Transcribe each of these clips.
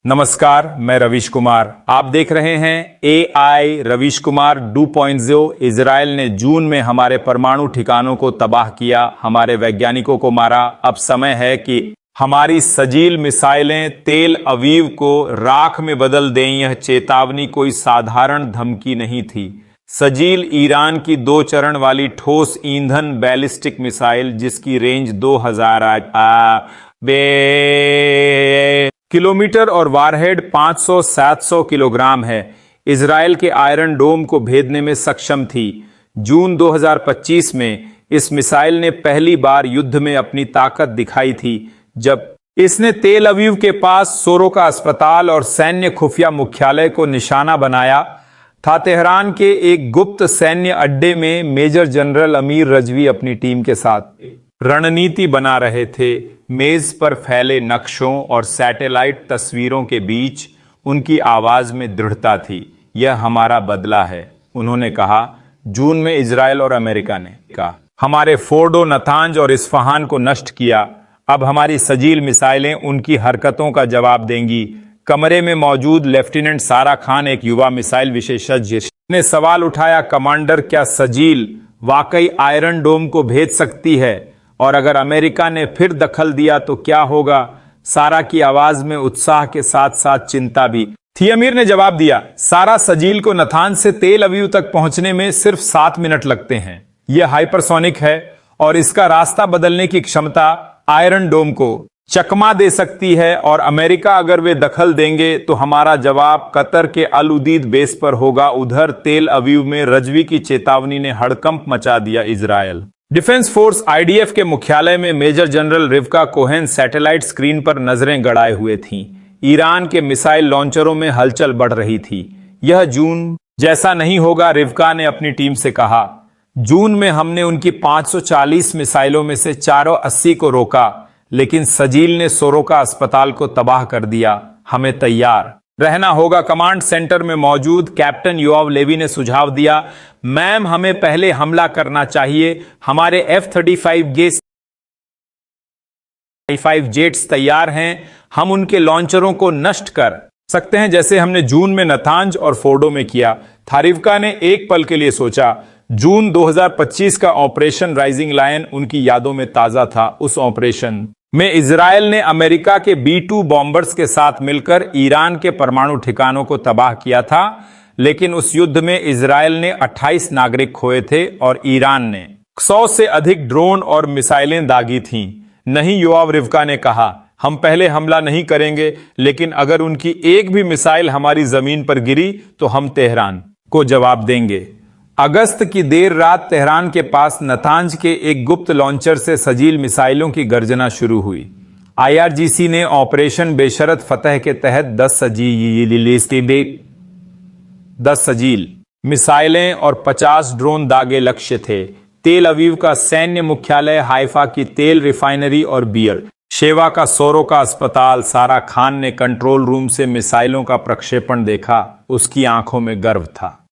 नमस्कार, मैं रवीश कुमार। आप देख रहे हैं AI रवीश कुमार 2.0। इजराइल ने जून में हमारे परमाणु ठिकानों को तबाह किया, हमारे वैज्ञानिकों को मारा। अब समय है कि हमारी सजील मिसाइलें तेल अवीव को राख में बदल दें। यह चेतावनी कोई साधारण धमकी नहीं थी। सजील ईरान की 2 चरण वाली ठोस ईंधन बैलिस्टिक मिसाइल, जिसकी रेंज 2000 किलोमीटर और वारहेड 500-700 किलोग्राम है, इजराइल के आयरन डोम को भेदने में सक्षम थी। जून 2025 में इस मिसाइल ने पहली बार युद्ध में अपनी ताकत दिखाई थी, जब इसने तेल अवीव के पास सोरोका अस्पताल और सैन्य खुफिया मुख्यालय को निशाना बनाया था। तेहरान के एक गुप्त सैन्य अड्डे में मेजर जनरल अमीर रजवी अपनी टीम के साथ रणनीति बना रहे थे। मेज पर फैले नक्शों और सैटेलाइट तस्वीरों के बीच उनकी आवाज में दृढ़ता थी। यह हमारा बदला है, उन्होंने कहा। जून में इजराइल और अमेरिका ने कहा, हमारे फोर्डो, नतांज और इस्फहान को नष्ट किया। अब हमारी सजील मिसाइलें उनकी हरकतों का जवाब देंगी। कमरे में मौजूद लेफ्टिनेंट सारा खान, एक युवा मिसाइल विशेषज्ञ, ने सवाल उठाया, कमांडर, क्या सजील वाकई आयरन डोम को भेद सकती है? और अगर अमेरिका ने फिर दखल दिया तो क्या होगा? सारा की आवाज में उत्साह के साथ साथ चिंता भी थी। अमीर ने जवाब दिया, सारा, सजील को नतांज से तेल अवीव तक पहुंचने में सिर्फ 7 मिनट लगते हैं। यह हाइपरसोनिक है और इसका रास्ता बदलने की क्षमता आयरन डोम को चकमा दे सकती है। और अमेरिका अगर वे दखल देंगे तो हमारा जवाब कतर के अल उदीद बेस पर होगा। उधर तेल अवीव में रजवी की चेतावनी ने हड़कंप मचा दिया। इजराइल डिफेंस फोर्स IDF के मुख्यालय में major general Rivka Cohen satellite screen पर नजरें गड़ाए हुए थीं। ईरान के मिसाइल लॉन्चरों में हलचल बढ़ रही थी। यह जून जैसा नहीं होगा, रिवका ने अपनी टीम से कहा। जून में हमने उनकी 540 मिसाइलों में से 480 को रोका, लेकिन सजील ने सोरोका अस्पताल को तबाह कर दिया। हमें तैयार रहना होगा। कमांड सेंटर में मौजूद कैप्टन योआव लेवी ने सुझाव दिया, मैम, हमें पहले हमला करना चाहिए। हमारे F-35 जेट्स तैयार हैं। हम उनके लॉन्चरों को नष्ट कर सकते हैं, जैसे हमने जून में नतांज और फोर्डो में किया था। रिवका ने एक पल के लिए सोचा। जून 2025 का ऑपरेशन राइजिंग लायन उनकी यादों में ताजा था। उस ऑपरेशन में इजराइल ने अमेरिका के B-2 बॉम्बर्स के साथ मिलकर ईरान के परमाणु ठिकानों को तबाह किया था, लेकिन उस युद्ध में इजराइल ने 28 नागरिक खोए थे और ईरान ने 100 से अधिक ड्रोन और मिसाइलें दागी थीं। नहीं, योआव, रिवका ने कहा, हम पहले हमला नहीं करेंगे, लेकिन अगर उनकी एक भी मिसाइल हमारी जमीन पर गिरी तो हम तेहरान को जवाब देंगे। अगस्त की देर रात तेहरान के पास नतांज के एक गुप्त लॉन्चर से सजील मिसाइलों की गर्जना शुरू हुई। IRGC ने ऑपरेशन बेशरत फतह के तहत 10 सजील मिसाइलें और 50 ड्रोन दागे लक्ष्य थे। तेल अवीव का सैन्य मुख्यालय, हाइफा की तेल रिफाइनरी और बियर शेवा का सोरोका अस्पताल। सारा खान ने कंट्रोल रूम से मिसाइलों का प्रक्षेपण देखा। उसकी आंखों में गर्व था,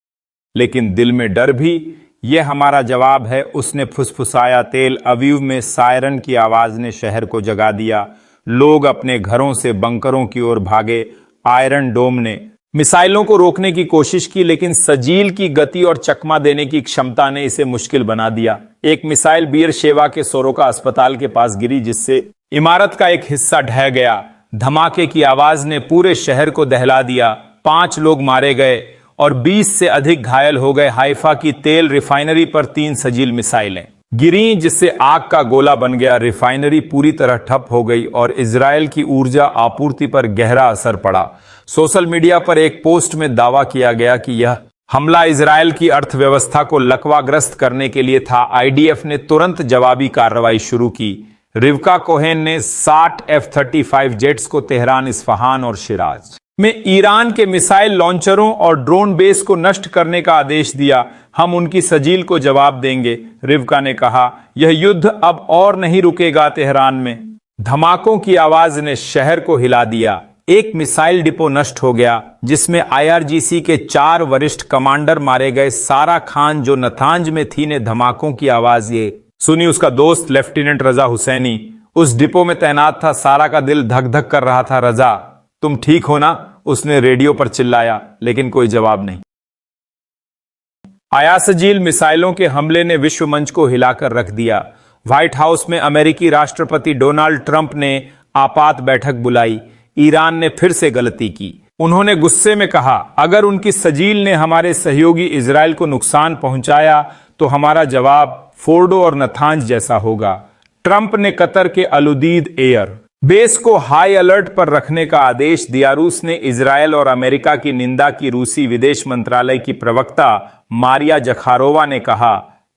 लेकिन दिल में डर भी। यह हमारा जवाब है, उसने फुसफुसाया। तेल अवीव में सायरन की आवाज ने शहर को जगा दिया। लोग अपने घरों से बंकरों की ओर भागे। आयरन डोम ने मिसाइलों को रोकने की कोशिश की, लेकिन सजील की गति और चकमा देने की क्षमता ने इसे मुश्किल बना दिया। एक मिसाइल बीर शेवा के सोरोका अस्पताल के पास गिरी, जिससे इमारत का एक हिस्सा ढह गया। धमाके की आवाज ने पूरे शहर को दहला दिया। 5 लोग मारे गए और 20 से अधिक घायल हो गए। हाइफा की तेल रिफाइनरी पर 3 सजील मिसाइलें गिरी, जिससे आग का गोला बन गया। रिफाइनरी पूरी तरह ठप हो गई और इजराइल की ऊर्जा आपूर्ति पर गहरा असर पड़ा। सोशल मीडिया पर एक पोस्ट में दावा किया गया कि यह हमला इजराइल की अर्थव्यवस्था को लकवाग्रस्त करने के लिए था। IDF ने तुरंत जवाबी कार्रवाई शुरू की। रिवका कोहेन ने 60 F-35 जेट्स को तेहरान, इस्फहान और शिराज में ईरान के मिसाइल लॉन्चरों और ड्रोन बेस को नष्ट करने का आदेश दिया। हम उनकी सजील को जवाब देंगे, रिवका ने कहा। यह युद्ध अब और नहीं रुकेगा। तेहरान में धमाकों की आवाज ने शहर को हिला दिया। एक मिसाइल डिपो नष्ट हो गया, जिसमें IRGC के 4 वरिष्ठ कमांडर मारे गए। सारा खान, जो नतांज में थी, ने धमाकों की आवाज ये सुनी। उसका दोस्त लेफ्टिनेंट रजा हुसैनी उस डिपो में तैनात था। सारा का दिल धक धक कर रहा था। रजा, तुम ठीक हो ना? उसने रेडियो पर चिल्लाया, लेकिन कोई जवाब नहीं। आयासजील मिसाइलों के हमले ने विश्व मंच को हिलाकर रख दिया। व्हाइट हाउस में अमेरिकी राष्ट्रपति डोनाल्ड ट्रंप ने आपात बैठक बुलाई। ईरान ने फिर से गलती की। उन्होंने गुस्से में कहा, अगर उनकी सजील ने हमारे सहयोगी इजराइल को नुकसान पहुंचाया तो हमारा जवाब फोर्डो और नथांज जैसा होगा। ट्रंप ने कतर के अलुदीद एयर बेस को हाई अलर्ट पर रखने का आदेश दिया। रूस ने इजरायल और अमेरिका की निंदा की। रूसी विदेश मंत्रालय की प्रवक्ता मारिया जखारोवा ने कहा,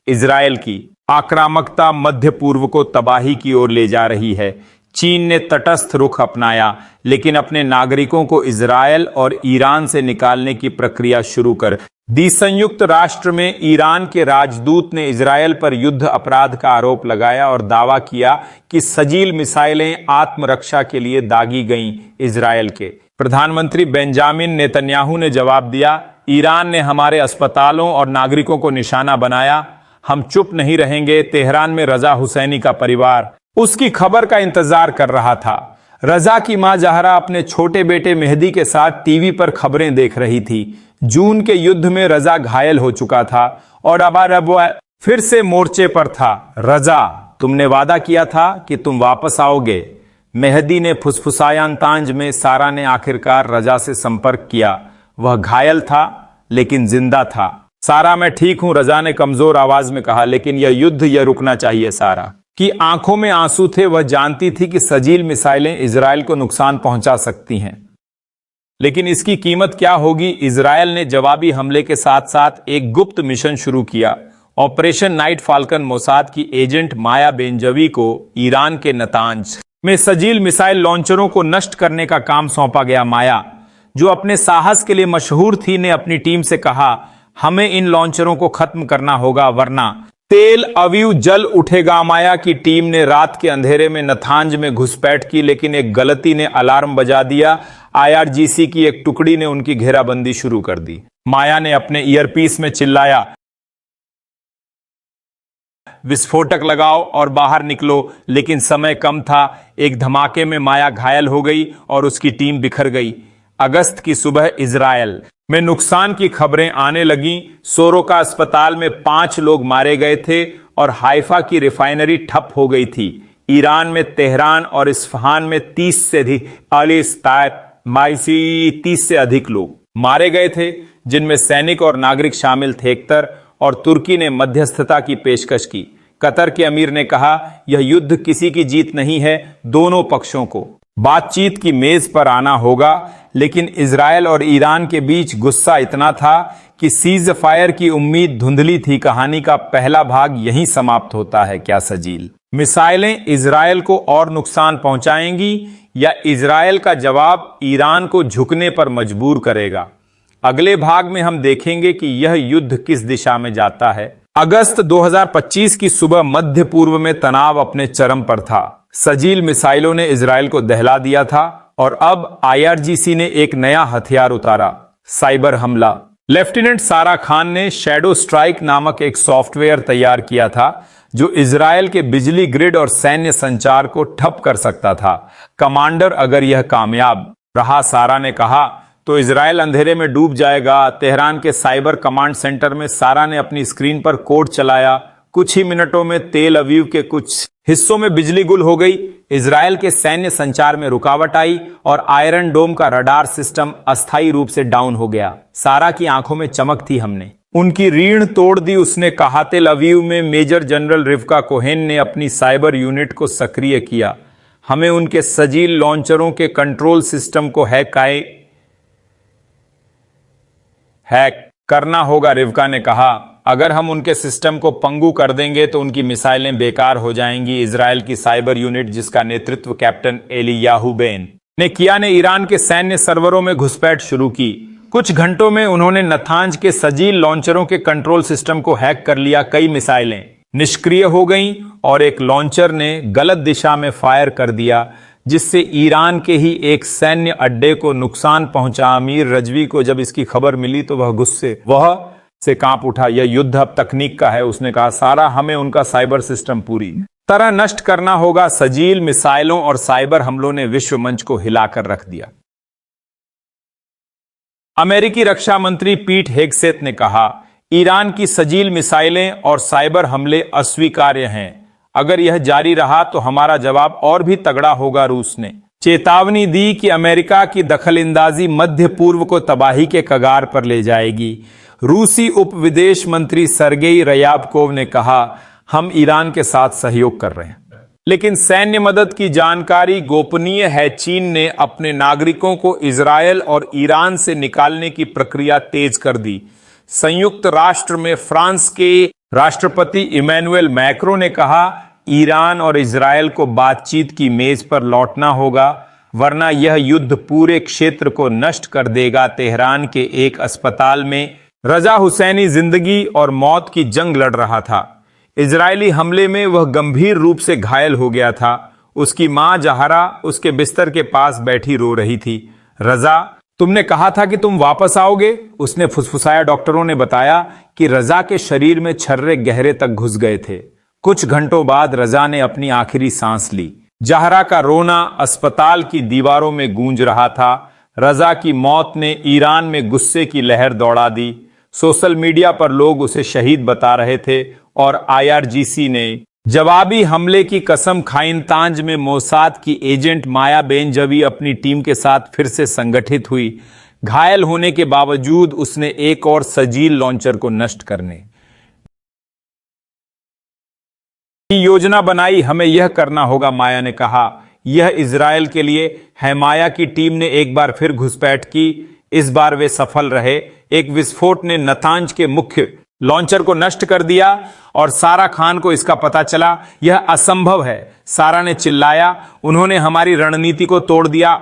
इजरायल की आक्रामकता मध्य पूर्व को तबाही की ओर ले जा रही है। चीन ने तटस्थ रुख अपनाया, लेकिन अपने नागरिकों को इजरायल और ईरान से निकालने की प्रक्रिया शुरू कर दी। संयुक्त राष्ट्र में ईरान के राजदूत ने इजरायल पर युद्ध अपराध का आरोप लगाया और दावा किया कि सजील मिसाइलें आत्मरक्षा के लिए दागी गईं। इजरायल के प्रधानमंत्री बेंजामिन नेतन्याहू ने जवाब दिया, ईरान ने हमारे अस्पतालों और नागरिकों को निशाना बनाया। हम चुप नहीं रहेंगे। तेहरान में रजा हुसैनी का परिवार उसकी खबर का इंतजार कर रहा था। रजा की मां जहरा अपने छोटे बेटे मेहदी के साथ टीवी पर खबरें देख रही थी। जून के युद्ध में रजा घायल हो चुका था और अब वो फिर से मोर्चे पर था। रजा, तुमने वादा किया था कि तुम वापस आओगे। मेहदी ने फुसफुसाया अंदाज में। सारा ने आखिरकार रजा से संपर्क किया। वह घायल था लेकिन जिंदा था। सारा, मैं ठीक हूं, रजा ने कमजोर आवाज में कहा, लेकिन यह युद्ध यह रुकना चाहिए। सारा की आंखों में आंसू थे। वह जानती थी कि सजील मिसाइलें इजरायल को नुकसान पहुंचा सकती हैं, लेकिन इसकी कीमत क्या होगी। इजरायल ने जवाबी हमले के साथ साथ एक गुप्त मिशन शुरू किया। ऑपरेशन नाइट फाल्कन मोसाद की एजेंट माया बेंजवी को ईरान के नतांज में सजील मिसाइल लॉन्चरों को नष्ट करने का काम सौंपा गया। माया, जो अपने साहस के लिए मशहूर थी, ने अपनी टीम से कहा, हमें इन लॉन्चरों को खत्म करना होगा वरना तेल अवीव जल उठेगा। माया की टीम ने रात के अंधेरे में नथांज में घुसपैठ की, लेकिन एक गलती ने अलार्म बजा दिया। आईआरजीसी की एक टुकड़ी ने उनकी घेराबंदी शुरू कर दी। माया ने अपने ईयरपीस में चिल्लाया, विस्फोटक लगाओ और बाहर निकलो, लेकिन समय कम था। एक धमाके में माया घायल हो गई और उसकी टीम बिखर गई। अगस्त की सुबह इजरायल में नुकसान की खबरें आने लगी। सोरोका अस्पताल में 5 लोग मारे गए थे और हाइफा की रिफाइनरी ठप हो गई थी। ईरान में तेहरान और इस्फहान में 30 से अधिक लोग मारे गए थे, जिनमें सैनिक और नागरिक शामिल थे। कतर और तुर्की ने मध्यस्थता की पेशकश की। कतर के अमीर ने कहा, यह युद्ध किसी की जीत नहीं है, दोनों पक्षों को बातचीत की मेज पर आना होगा। लेकिन इजरायल और ईरान के बीच गुस्सा इतना था कि सीज फायर की उम्मीद धुंधली थी। कहानी का पहला भाग यहीं समाप्त होता है। क्या सजील मिसाइलें इजरायल को और नुकसान पहुंचाएंगी या इजरायल का जवाब ईरान को झुकने पर मजबूर करेगा? अगले भाग में हम देखेंगे कि यह युद्ध किस दिशा में जाता है। अगस्त 2025 की सुबह मध्य पूर्व में तनाव अपने चरम पर था। सजील मिसाइलों ने इजरायल को दहला दिया था और अब आईआरजीसी ने एक नया हथियार उतारा, साइबर हमला। लेफ्टिनेंट सारा खान ने शैडो स्ट्राइक नामक एक सॉफ्टवेयर तैयार किया था जो इजरायल के बिजली ग्रिड और सैन्य संचार को ठप कर सकता था। कमांडर, अगर यह कामयाब रहा, सारा ने कहा, तो इजरायल अंधेरे में डूब जाएगा। तेहरान के साइबर कमांड सेंटर में सारा ने अपनी स्क्रीन पर कोड चलाया। कुछ ही मिनटों में तेल अवीव के कुछ हिस्सों में बिजली गुल हो गई। इजरायल के सैन्य संचार में रुकावट आई और आयरन डोम का रडार सिस्टम अस्थायी रूप से डाउन हो गया। सारा की आंखों में चमक थी। हमने उनकी रीढ़ तोड़ दी। उसने कहा, तेल अवीव में मेजर जनरल रिवका कोहेन ने अपनी साइबर यूनिट को सक्रिय किया। हमें उनके सजील लॉन्चरों के कंट्रोल सिस्टम को हैक करना होगा। रिवका ने कहा, अगर हम उनके सिस्टम को पंगु कर देंगे तो उनकी मिसाइलें बेकार हो जाएंगी। इजरायल की साइबर यूनिट, जिसका नेतृत्व कैप्टन एलियाहू बेन ने किया, ने ईरान के सैन्य सर्वरों में घुसपैठ शुरू की। कुछ घंटों में उन्होंने नथांज के सजील लॉन्चरों के कंट्रोल सिस्टम को हैक कर लिया। कई मिसाइलें निष्क्रिय हो गईं और एक लॉन्चर ने गलत दिशा में फायर कर दिया, जिससे ईरान के ही एक सैन्य अड्डे को नुकसान पहुंचा। अमीर रजवी को जब इसकी खबर मिली तो वह गुस्से से कांप उठा। यह युद्ध अब तकनीक का है, उसने कहा। सारा, हमें उनका साइबर सिस्टम पूरी तरह नष्ट करना होगा। सजील मिसाइलों और साइबर हमलों ने विश्व मंच को हिलाकर रख दिया। अमेरिकी रक्षा मंत्री पीट हेगसेथ ने कहा, ईरान की सजील मिसाइलें और साइबर हमले अस्वीकार्य हैं। अगर यह जारी रहा तो हमारा जवाब और भी तगड़ा होगा। रूस ने चेतावनी दी कि अमेरिका की दखलंदाजी मध्य पूर्व को तबाही के कगार पर ले जाएगी। रूसी उप विदेश मंत्री सरगेई रयाबकोव ने कहा, हम ईरान के साथ सहयोग कर रहे हैं, लेकिन सैन्य मदद की जानकारी गोपनीय है। चीन ने अपने नागरिकों को इजरायल और ईरान से निकालने की प्रक्रिया तेज कर दी। संयुक्त राष्ट्र में फ्रांस के राष्ट्रपति इमैनुअल मैक्रो ने कहा, ईरान और इजरायल को बातचीत की मेज पर लौटना होगा, वरना यह युद्ध पूरे क्षेत्र को नष्ट कर देगा। तेहरान के एक अस्पताल में रजा हुसैनी जिंदगी और मौत की जंग लड़ रहा था। इजरायली हमले में वह गंभीर रूप से घायल हो गया था। उसकी मां जहरा उसके बिस्तर के पास बैठी रो रही थी। रजा, तुमने कहा था कि तुम वापस आओगे, उसने फुसफुसाया। डॉक्टरों ने बताया कि रजा के शरीर में छर्रे गहरे तक घुस गए थे। कुछ घंटों बाद रजा ने अपनी आखिरी सांस ली। जहरा का रोना अस्पताल की दीवारों में गूंज रहा था। रजा की मौत ने ईरान में गुस्से की लहर दौड़ा दी। सोशल मीडिया पर लोग उसे शहीद बता रहे थे और IRGC ने जवाबी हमले की कसम खाई। तांज में मोसाद की एजेंट माया बेंजवी अपनी टीम के साथ फिर से संगठित हुई। घायल होने के बावजूद उसने एक और सजील लॉन्चर को नष्ट करने की योजना बनाई। हमें यह करना होगा, माया ने कहा। यह इजरायल के लिए है। माया की टीम ने एक बार फिर घुसपैठ की। इस बार वे सफल रहे। एक विस्फोट ने नतांज के मुख्य लॉन्चर को नष्ट कर दिया और सारा खान को इसका पता चला। यह असंभव है, सारा ने चिल्लाया। उन्होंने हमारी रणनीति को तोड़ दिया।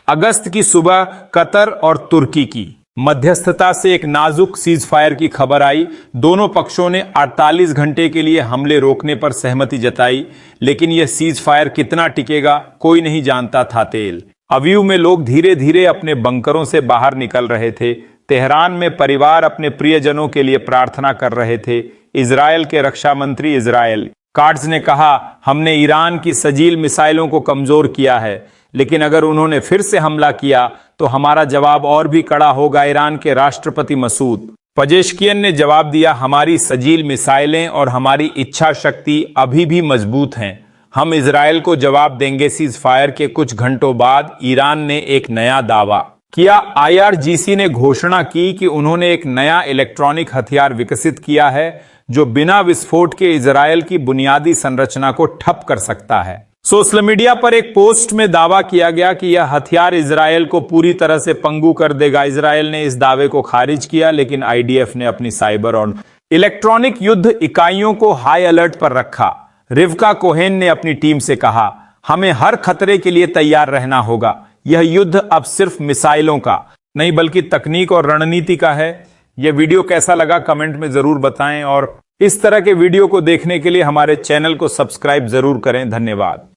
अगस्त की सुबह कतर और तुर्की की मध्यस्थता से एक नाजुक सीज फायर की खबर आई। दोनों पक्षों ने 48 घंटे के लिए हमले रोकने पर सहमति जताई, लेकिन यह सीज फायर कितना टिकेगा कोई नहीं जानता था। तेल अवीव में लोग धीरे धीरे अपने बंकरों से बाहर निकल रहे थे। तेहरान में परिवार अपने प्रियजनों के लिए प्रार्थना कर रहे थे। इजरायल के रक्षा मंत्री इजरायल काट्ज ने कहा, हमने ईरान की सजील मिसाइलों को कमजोर किया है, लेकिन अगर उन्होंने फिर से हमला किया तो हमारा जवाब और भी कड़ा होगा। ईरान के राष्ट्रपति मसूद पजेश्कियन ने जवाब दिया, हमारी सजील मिसाइलें और हमारी इच्छा शक्ति अभी भी मजबूत हैं। हम इजरायल को जवाब देंगे। सीज फायर के कुछ घंटों बाद ईरान ने एक नया दावा किया। IRGC ने घोषणा की कि उन्होंने एक नया इलेक्ट्रॉनिक हथियार विकसित किया है जो बिना विस्फोट के इजरायल की बुनियादी संरचना को ठप कर सकता है। सोशल मीडिया पर एक पोस्ट में दावा किया गया कि यह हथियार इजरायल को पूरी तरह से पंगु कर देगा। इजरायल ने इस दावे को खारिज किया, लेकिन IDF ने अपनी साइबर और इलेक्ट्रॉनिक युद्ध इकाइयों को हाई अलर्ट पर रखा। रिवका कोहेन ने अपनी टीम से कहा, हमें हर खतरे के लिए तैयार रहना होगा। यह युद्ध अब सिर्फ मिसाइलों का नहीं बल्कि तकनीक और रणनीति का है। यह वीडियो कैसा लगा कमेंट में जरूर बताएं और इस तरह के वीडियो को देखने के लिए हमारे चैनल को सब्सक्राइब जरूर करें। धन्यवाद।